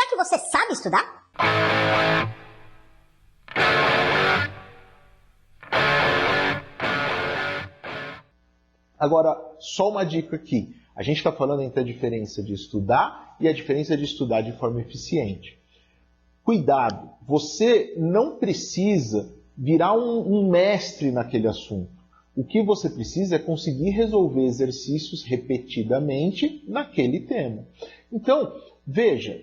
que você sabe estudar? Agora, só uma dica aqui. A gente está falando entre a diferença de estudar e a diferença de estudar de forma eficiente. Cuidado, você não precisa virar um mestre naquele assunto. O que você precisa é conseguir resolver exercícios repetidamente naquele tema. Então, veja,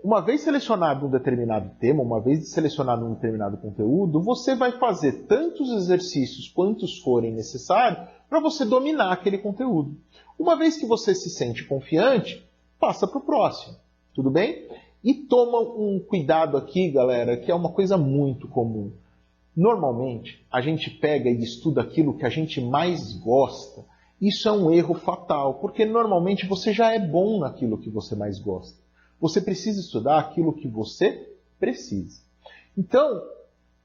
uma vez selecionado um determinado tema, uma vez selecionado um determinado conteúdo, você vai fazer tantos exercícios quantos forem necessários para você dominar aquele conteúdo. Uma vez que você se sente confiante, passa para o próximo, tudo bem? E toma um cuidado aqui, galera, que é uma coisa muito comum. Normalmente, a gente pega e estuda aquilo que a gente mais gosta. Isso é um erro fatal, porque normalmente você já é bom naquilo que você mais gosta. Você precisa estudar aquilo que você precisa. Então,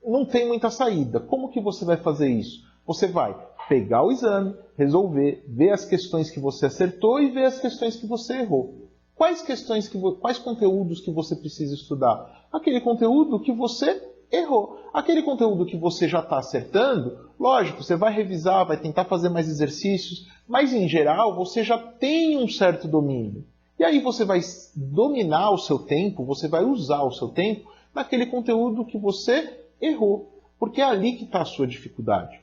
não tem muita saída. Como que você vai fazer isso? Você vai pegar o exame, resolver, ver as questões que você acertou e ver as questões que você errou. Quais conteúdos que você precisa estudar? Aquele conteúdo que você errou. Aquele conteúdo que você já está acertando, lógico, você vai revisar, vai tentar fazer mais exercícios, mas em geral você já tem um certo domínio. E aí você vai dominar o seu tempo, você vai usar o seu tempo naquele conteúdo que você errou, porque é ali que está a sua dificuldade.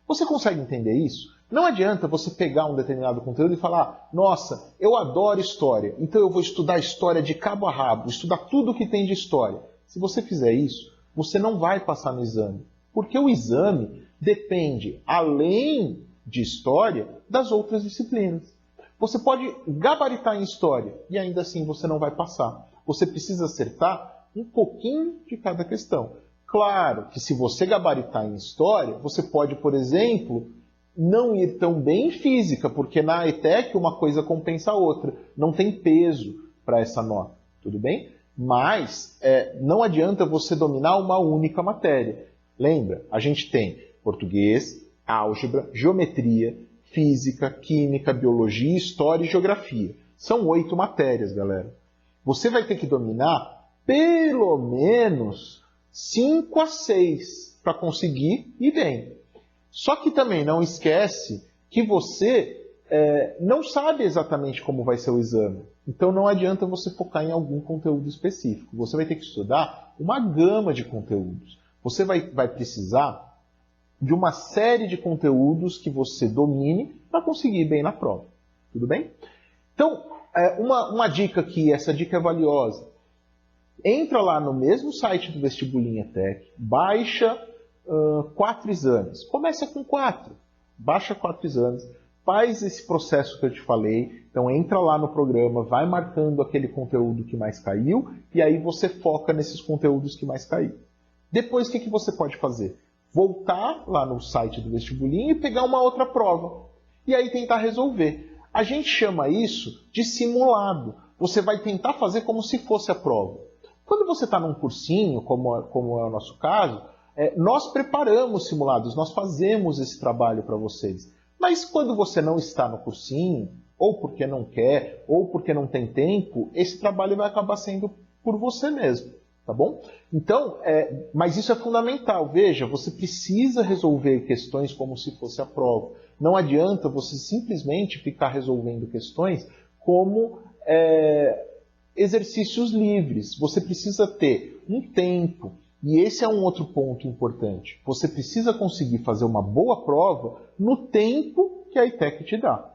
Você consegue entender isso? Não adianta você pegar um determinado conteúdo e falar, nossa, eu adoro história, então eu vou estudar história de cabo a rabo, estudar tudo que tem de história. Se você fizer isso, você não vai passar no exame, porque o exame depende, além de história, das outras disciplinas. Você pode gabaritar em história e ainda assim você não vai passar. Você precisa acertar um pouquinho de cada questão. Claro que se você gabaritar em história, você pode, por exemplo, não ir tão bem em física, porque na ETEC uma coisa compensa a outra. Não tem peso para essa nota, tudo bem? Mas não adianta você dominar uma única matéria. Lembra, a gente tem português, álgebra, geometria, física, química, biologia, história e geografia. São 8 matérias, galera. Você vai ter que dominar pelo menos 5 a 6 para conseguir ir bem. Só que também não esquece que você não sabe exatamente como vai ser o exame. Então não adianta você focar em algum conteúdo específico. Você vai ter que estudar uma gama de conteúdos. Você vai precisar de uma série de conteúdos que você domine para conseguir ir bem na prova. Tudo bem? Então, uma dica aqui, essa dica é valiosa. Entra lá no mesmo site do Vestibulinha Tech, baixa 4 exames. Começa com 4. Baixa 4 exames. Faz esse processo que eu te falei. Então entra lá no programa, vai marcando aquele conteúdo que mais caiu e aí você foca nesses conteúdos que mais caíram. Depois o que você pode fazer? Voltar lá no site do Vestibulinha e pegar uma outra prova. E aí tentar resolver. A gente chama isso de simulado. Você vai tentar fazer como se fosse a prova. Quando você está num cursinho, como é o nosso caso, nós preparamos simulados, nós fazemos esse trabalho para vocês. Mas quando você não está no cursinho, ou porque não quer, ou porque não tem tempo, esse trabalho vai acabar sendo por você mesmo, tá bom? Então, mas isso é fundamental. Veja, você precisa resolver questões como se fosse a prova. Não adianta você simplesmente ficar resolvendo questões como exercícios livres. Você precisa ter um tempo. E esse é um outro ponto importante. Você precisa conseguir fazer uma boa prova no tempo que a ETEC te dá.